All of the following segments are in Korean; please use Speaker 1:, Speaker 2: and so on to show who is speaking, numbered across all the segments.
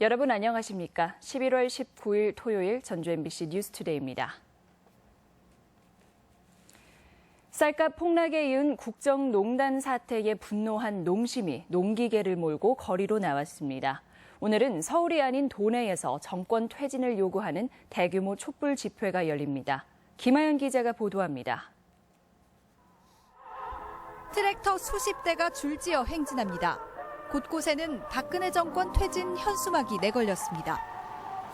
Speaker 1: 여러분 안녕하십니까? 11월 19일 토요일 전주 MBC 뉴스투데이입니다. 쌀값 폭락에 이은 국정농단 사태에 분노한 농심이 농기계를 몰고 거리로 나왔습니다. 오늘은 서울이 아닌 도내에서 정권 퇴진을 요구하는 대규모 촛불 집회가 열립니다. 김하연 기자가 보도합니다.
Speaker 2: 트랙터 수십 대가 줄지어 행진합니다. 곳곳에는 박근혜 정권 퇴진 현수막이 내걸렸습니다.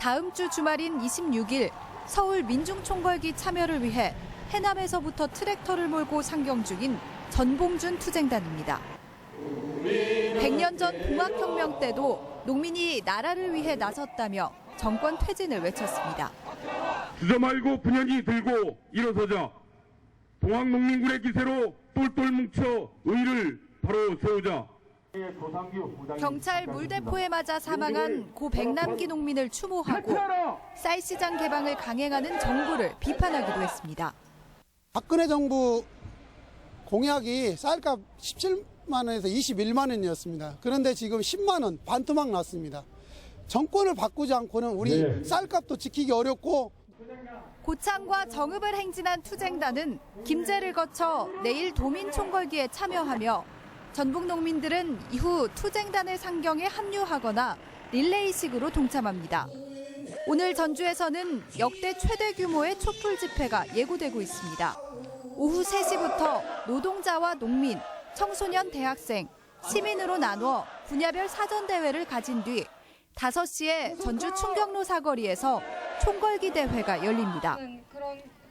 Speaker 2: 다음 주 주말인 26일 서울 민중총궐기 참여를 위해 해남에서부터 트랙터를 몰고 상경 중인 전봉준 투쟁단입니다. 100년 전 동학혁명 때도 농민이 나라를 위해 나섰다며 정권 퇴진을 외쳤습니다.
Speaker 3: 주저 말고 분연히 들고 일어서자. 동학농민군의 기세로 똘똘 뭉쳐 의를 바로 세우자.
Speaker 2: 경찰 물대포에 맞아 사망한 고 백남기 농민을 추모하고 쌀시장 개방을 강행하는 정부를 비판하기도 했습니다.
Speaker 4: 박근혜 정부 공약이 쌀값 17만 원에서 21만 원이었습니다. 그런데 지금 10만 원 반토막 났습니다. 정권을 바꾸지 않고는 우리 쌀값도 지키기 어렵고.
Speaker 2: 고창과 정읍을 행진한 투쟁단은 김제를 거쳐 내일 도민총궐기에 참여하며 전북 농민들은 이후 투쟁단의 상경에 합류하거나 릴레이식으로 동참합니다. 오늘 전주에서는 역대 최대 규모의 촛불 집회가 예고되고 있습니다. 오후 3시부터 노동자와 농민, 청소년, 대학생, 시민으로 나누어 분야별 사전대회를 가진 뒤 5시에 전주 충경로 사거리에서 총궐기 대회가 열립니다.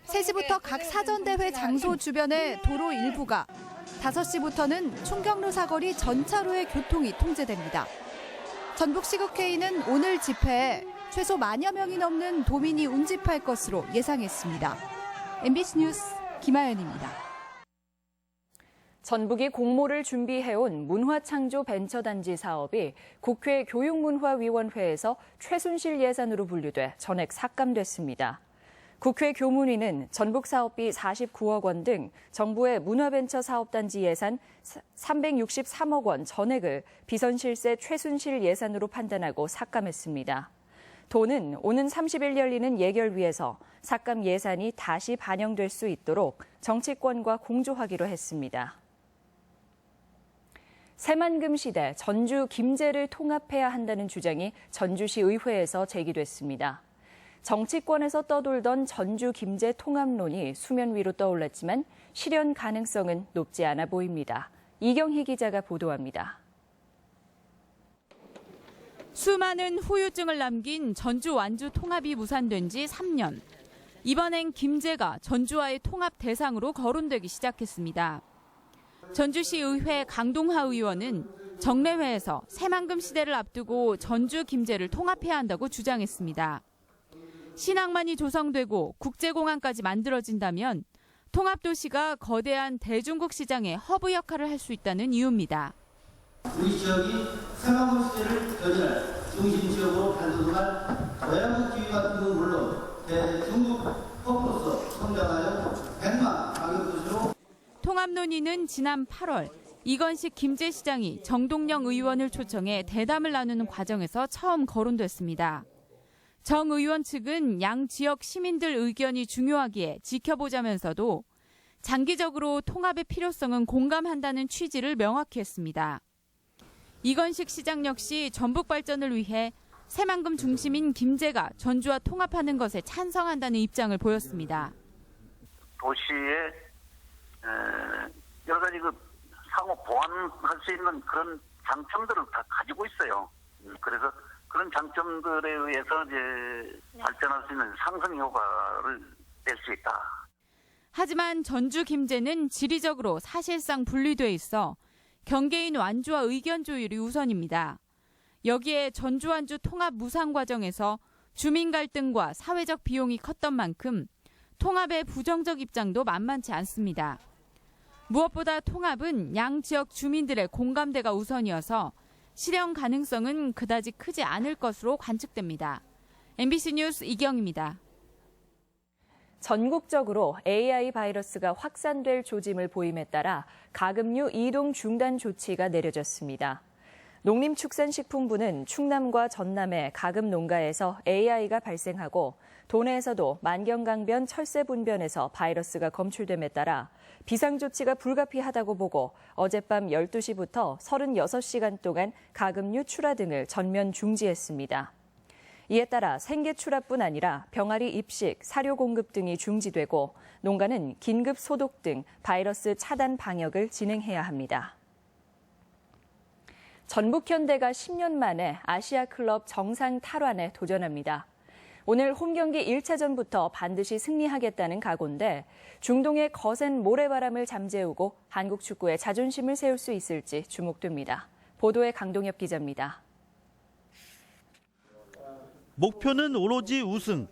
Speaker 2: 3시부터 각 사전대회 장소 주변의 도로 일부가, 5시부터는 충경로 사거리 전차로의 교통이 통제됩니다. 전북시국회의는 오늘 집회에 최소 10,000여 명이 넘는 도민이 운집할 것으로 예상했습니다. MBC 뉴스 김하연입니다.
Speaker 1: 전북이 공모를 준비해온 문화창조벤처단지 사업이 국회 교육문화위원회에서 최순실 예산으로 분류돼 전액 삭감됐습니다. 국회 교문위는 전북 사업비 49억 원 등 정부의 문화벤처 사업단지 예산 363억 원 전액을 비선실세 최순실 예산으로 판단하고 삭감했습니다. 도는 오는 30일 열리는 예결위에서 삭감 예산이 다시 반영될 수 있도록 정치권과 공조하기로 했습니다. 새만금 시대 전주 김제를 통합해야 한다는 주장이 전주시 의회에서 제기됐습니다. 정치권에서 떠돌던 전주 김제 통합론이 수면 위로 떠올랐지만 실현 가능성은 높지 않아 보입니다. 이경희 기자가 보도합니다.
Speaker 5: 수많은 후유증을 남긴 전주 완주 통합이 무산된 지 3년. 이번엔 김제가 전주와의 통합 대상으로 거론되기 시작했습니다. 전주시 의회 강동하 의원은 정례회에서 새만금 시대를 앞두고 전주 김제를 통합해야 한다고 주장했습니다. 신항만이 조성되고 국제공항까지 만들어진다면 통합도시가 거대한 대중국 시장의 허브 역할을 할 수 있다는 이유입니다.
Speaker 6: 우리 지역이 새만금 시대를 견인할 중심 지역으로 단도동할 외양국 기회 같은 건 물론 대중국 허브로서 성장하여 100만 가격도시로.
Speaker 5: 통합 논의는 지난 8월 이건식 김제시장이 정동영 의원을 초청해 대담을 나누는 과정에서 처음 거론됐습니다. 정 의원 측은 양 지역 시민들 의견이 중요하기에 지켜보자면서도 장기적으로 통합의 필요성은 공감한다는 취지를 명확히 했습니다. 이건식 시장 역시 전북 발전을 위해 새만금 중심인 김제가 전주와 통합하는 것에 찬성한다는 입장을 보였습니다.
Speaker 7: 도시의 여러 가지 상호 보완할 수 있는 그런 장점들을 다 가지고 있어요. 그래서 그런 장점들에 의해서 이제 발전할 수 있는 상승 효과를 낼 수 있다.
Speaker 5: 하지만 전주 김제는 지리적으로 사실상 분리돼 있어 경계인 완주와 의견 조율이 우선입니다. 여기에 전주 완주 통합 무산 과정에서 주민 갈등과 사회적 비용이 컸던 만큼 통합의 부정적 입장도 만만치 않습니다. 무엇보다 통합은 양 지역 주민들의 공감대가 우선이어서 실현 가능성은 그다지 크지 않을 것으로 관측됩니다. MBC 뉴스 이경입니다.
Speaker 1: 전국적으로 AI 바이러스가 확산될 조짐을 보임에 따라 가금류 이동 중단 조치가 내려졌습니다. 농림축산식품부는 충남과 전남의 가금 농가에서 AI가 발생하고 도내에서도 만경강변 철새분변에서 바이러스가 검출됨에 따라 비상조치가 불가피하다고 보고 어젯밤 12시부터 36시간 동안 가금류 출하 등을 전면 중지했습니다. 이에 따라 생계 출하뿐 아니라 병아리 입식, 사료 공급 등이 중지되고 농가는 긴급 소독 등 바이러스 차단 방역을 진행해야 합니다. 전북현대가 10년 만에 아시아클럽 정상 탈환에 도전합니다. 오늘 홈경기 1차전부터 반드시 승리하겠다는 각오인데 중동의 거센 모래바람을 잠재우고 한국 축구의 자존심을 세울 수 있을지 주목됩니다. 보도에 강동엽 기자입니다.
Speaker 8: 목표는 오로지 우승.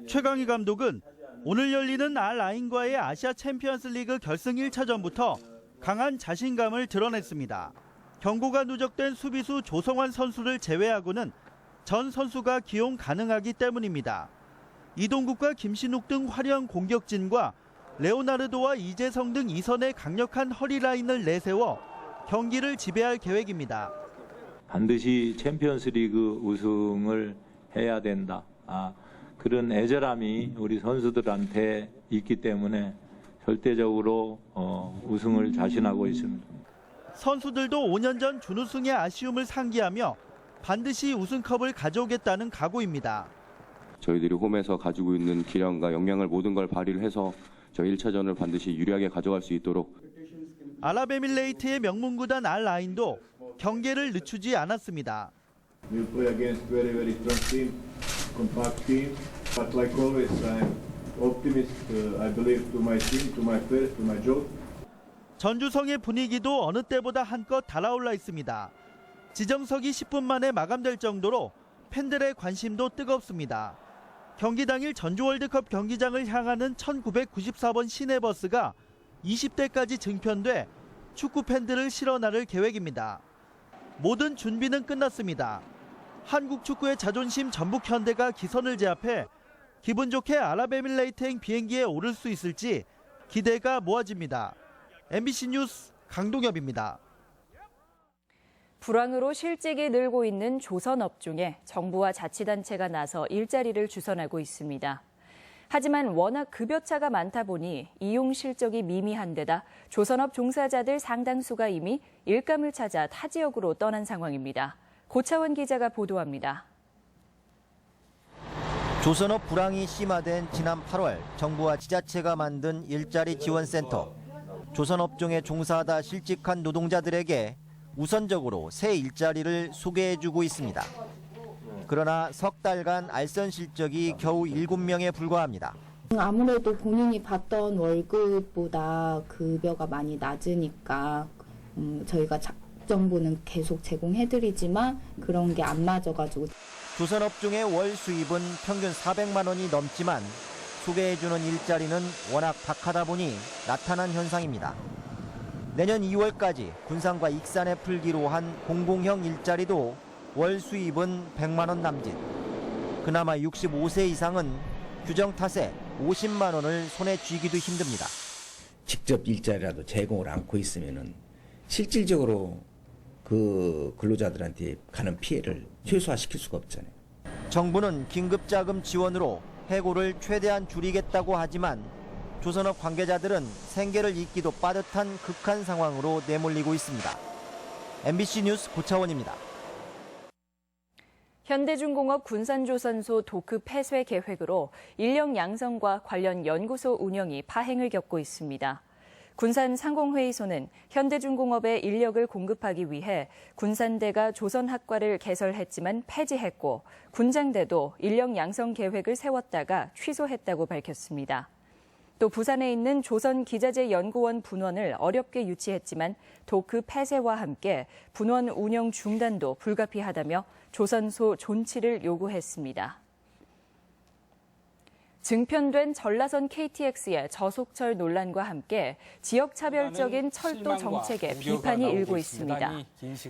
Speaker 8: 최강희 감독은 오늘 열리는 알아인과의 아시아 챔피언스 리그 결승 1차전부터 강한 자신감을 드러냈습니다. 경고가 누적된 수비수 조성환 선수를 제외하고는 전 선수가 기용 가능하기 때문입니다. 이동국과 김신욱 등 화려한 공격진과 레오나르도와 이재성 등 이선의 강력한 허리라인을 내세워 경기를 지배할 계획입니다.
Speaker 9: 반드시 챔피언스 리그 우승을 해야 된다. 그런 애절함이 우리 선수들한테 있기 때문에 절대적으로 우승을 자신하고 있습니다.
Speaker 8: 선수들도 5년 전 준우승의 아쉬움을 상기하며 반드시 우승컵을 가져오겠다는 각오입니다.
Speaker 10: 저희들이 홈에서 가지고 있는 기량과 역량을 모든 걸 발휘를 해서 저 1차전을 반드시 유리하게 가져갈 수 있도록.
Speaker 8: 아랍에밀레이트의 명문구단 알아인도 경계를 늦추지 않았습니다.
Speaker 11: We'll play against very strong team, compact team. But like always, I'm optimist. I believe to my team, to my players, to my job.
Speaker 8: 전주성의 분위기도 어느 때보다 한껏 달아올라 있습니다. 지정석이 10분 만에 마감될 정도로 팬들의 관심도 뜨겁습니다. 경기 당일 전주 월드컵 경기장을 향하는 1994번 시내버스가 20대까지 증편돼 축구 팬들을 실어 나를 계획입니다. 모든 준비는 끝났습니다. 한국 축구의 자존심 전북현대가 기선을 제압해 기분 좋게 아랍에밀레이트행 비행기에 오를 수 있을지 기대가 모아집니다. MBC 뉴스 강동엽입니다.
Speaker 1: 불황으로 실직이 늘고 있는 조선업종에 정부와 자치단체가 나서 일자리를 주선하고 있습니다. 하지만 워낙 급여차가 많다 보니 이용 실적이 미미한 데다 조선업 종사자들 상당수가 이미 일감을 찾아 타 지역으로 떠난 상황입니다. 고차원 기자가 보도합니다.
Speaker 12: 조선업 불황이 심화된 지난 8월 정부와 지자체가 만든 일자리 지원센터. 조선업종에 종사하다 실직한 노동자들에게 우선적으로 새 일자리를 소개해주고 있습니다. 그러나 석 달간 알선 실적이 겨우 7명에 불과합니다.
Speaker 13: 아무래도 본인이 받던 월급보다 급여가 많이 낮으니까 저희가 정보는 계속 제공해드리지만 그런 게 안 맞아가지고.
Speaker 12: 조선업종의 월 수입은 평균 400만 원이 넘지만 소개해주는 일자리는 워낙 박하다 보니 나타난 현상입니다. 내년 2월까지 군산과 익산에 풀기로 한 공공형 일자리도 월 수입은 100만 원 남짓. 그나마 65세 이상은 규정 탓에 50만 원을 손에 쥐기도 힘듭니다.
Speaker 14: 직접 일자리라도 제공을 않고 있으면은 실질적으로 그 근로자들한테 가는 피해를 최소화시킬 수가 없잖아요.
Speaker 12: 정부는 긴급자금 지원으로 해고를 최대한 줄이겠다고 하지만 조선업 관계자들은 생계를 잇기도 빠듯한 극한 상황으로 내몰리고 있습니다. MBC 뉴스 고차원입니다.
Speaker 1: 현대중공업 군산조선소 도크 폐쇄 계획으로 인력 양성과 관련 연구소 운영이 파행을 겪고 있습니다. 군산상공회의소는 현대중공업에 인력을 공급하기 위해 군산대가 조선학과를 개설했지만 폐지했고 군장대도 인력 양성 계획을 세웠다가 취소했다고 밝혔습니다. 또 부산에 있는 조선기자재연구원 분원을 어렵게 유치했지만 도크 폐쇄와 함께 분원 운영 중단도 불가피하다며 조선소 존치를 요구했습니다. 증편된 전라선 KTX의 저속철 논란과 함께 지역차별적인 철도 정책에 비판이 일고 있습니다.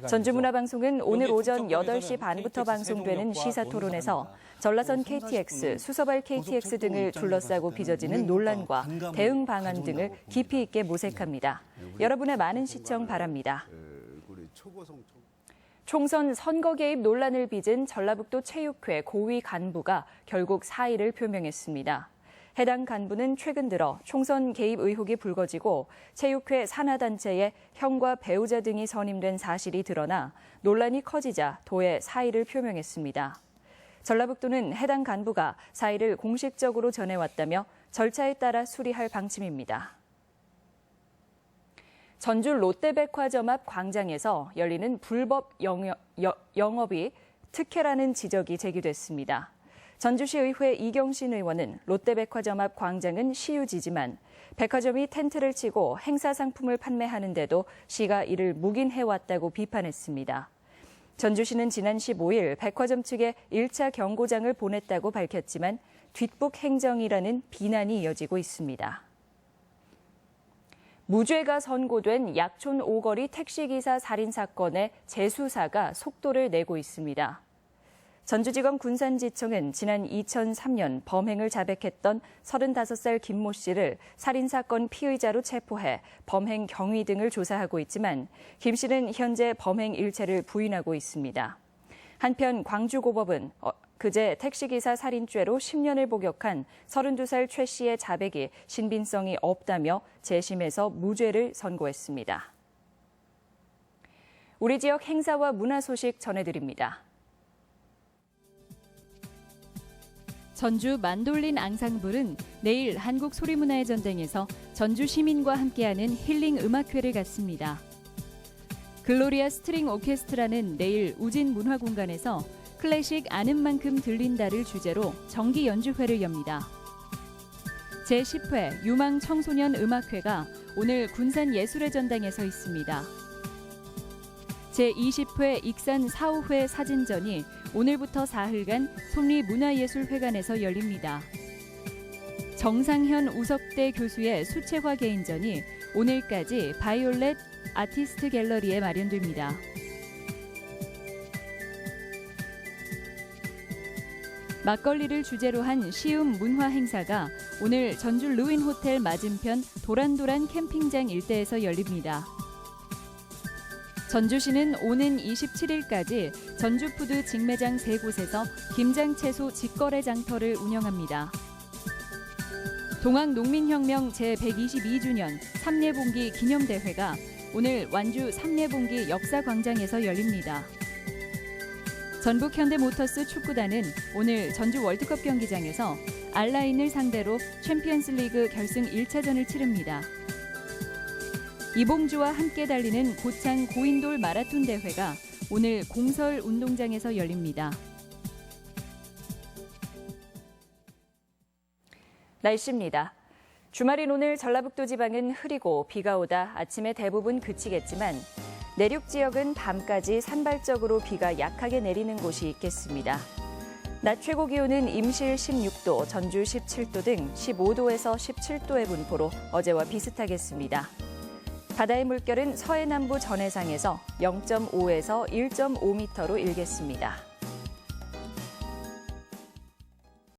Speaker 1: 전주문화방송은 오늘 오전 8시 반부터 방송되는 시사토론에서 전라선 KTX, 수서발 KTX 등을 둘러싸고 빚어지는 논란과 대응 방안 등을 깊이 있게 모색합니다. 여러분의 많은 시청 바랍니다. 총선 선거 개입 논란을 빚은 전라북도 체육회 고위 간부가 결국 사의를 표명했습니다. 해당 간부는 최근 들어 총선 개입 의혹이 불거지고 체육회 산하단체에 형과 배우자 등이 선임된 사실이 드러나 논란이 커지자 도에 사의를 표명했습니다. 전라북도는 해당 간부가 사의를 공식적으로 전해왔다며 절차에 따라 수리할 방침입니다. 전주 롯데백화점 앞 광장에서 열리는 불법 영업이 특혜라는 지적이 제기됐습니다. 전주시의회 이경신 의원은 롯데백화점 앞 광장은 시유지지만 백화점이 텐트를 치고 행사 상품을 판매하는데도 시가 이를 묵인해왔다고 비판했습니다. 전주시는 지난 15일 백화점 측에 1차 경고장을 보냈다고 밝혔지만 뒷북 행정이라는 비난이 이어지고 있습니다. 무죄가 선고된 약촌 오거리 택시기사 살인 사건의 재수사가 속도를 내고 있습니다. 전주지검 군산지청은 지난 2003년 범행을 자백했던 35살 김모 씨를 살인사건 피의자로 체포해 범행 경위 등을 조사하고 있지만 김 씨는 현재 범행 일체를 부인하고 있습니다. 한편 광주고법은 그제 택시기사 살인죄로 10년을 복역한 32살 최 씨의 자백이 신빙성이 없다며 재심에서 무죄를 선고했습니다. 우리 지역 행사와 문화 소식 전해드립니다. 전주 만돌린 앙상블은 내일 한국소리문화의 전쟁에서 전주 시민과 함께하는 힐링 음악회를 갖습니다. 글로리아 스트링 오케스트라는 내일 우진 문화공간에서 클래식 아는 만큼 들린다를 주제로 정기 연주회를 엽니다. 제10회 유망 청소년 음악회가 오늘 군산 예술의 전당에서 있습니다. 제20회 익산 4.5회 사진전이 오늘부터 사흘간 속리문화예술회관에서 열립니다. 정상현 우석대 교수의 수채화 개인전이 오늘까지 바이올렛 아티스트 갤러리에 마련됩니다. 막걸리를 주제로 한 시음 문화 행사가 오늘 전주 루인 호텔 맞은편 도란도란 캠핑장 일대에서 열립니다. 전주시는 오는 27일까지 전주푸드 직매장 3곳에서 김장채소 직거래 장터를 운영합니다. 동학농민혁명 제122주년 삼례봉기 기념대회가 오늘 완주 삼례봉기 역사광장에서 열립니다. 전북현대모터스 축구단은 오늘 전주 월드컵 경기장에서 알라인을 상대로 챔피언스리그 결승 1차전을 치릅니다. 이봉주와 함께 달리는 고창 고인돌 마라톤 대회가 오늘 공설 운동장에서 열립니다. 날씨입니다. 주말인 오늘 전라북도 지방은 흐리고 비가 오다 아침에 대부분 그치겠지만 내륙 지역은 밤까지 산발적으로 비가 약하게 내리는 곳이 있겠습니다. 낮 최고 기온은 임실 16도, 전주 17도 등 15도에서 17도의 분포로 어제와 비슷하겠습니다. 바다의 물결은 서해남부 전해상에서 0.5에서 1.5m로 일겠습니다.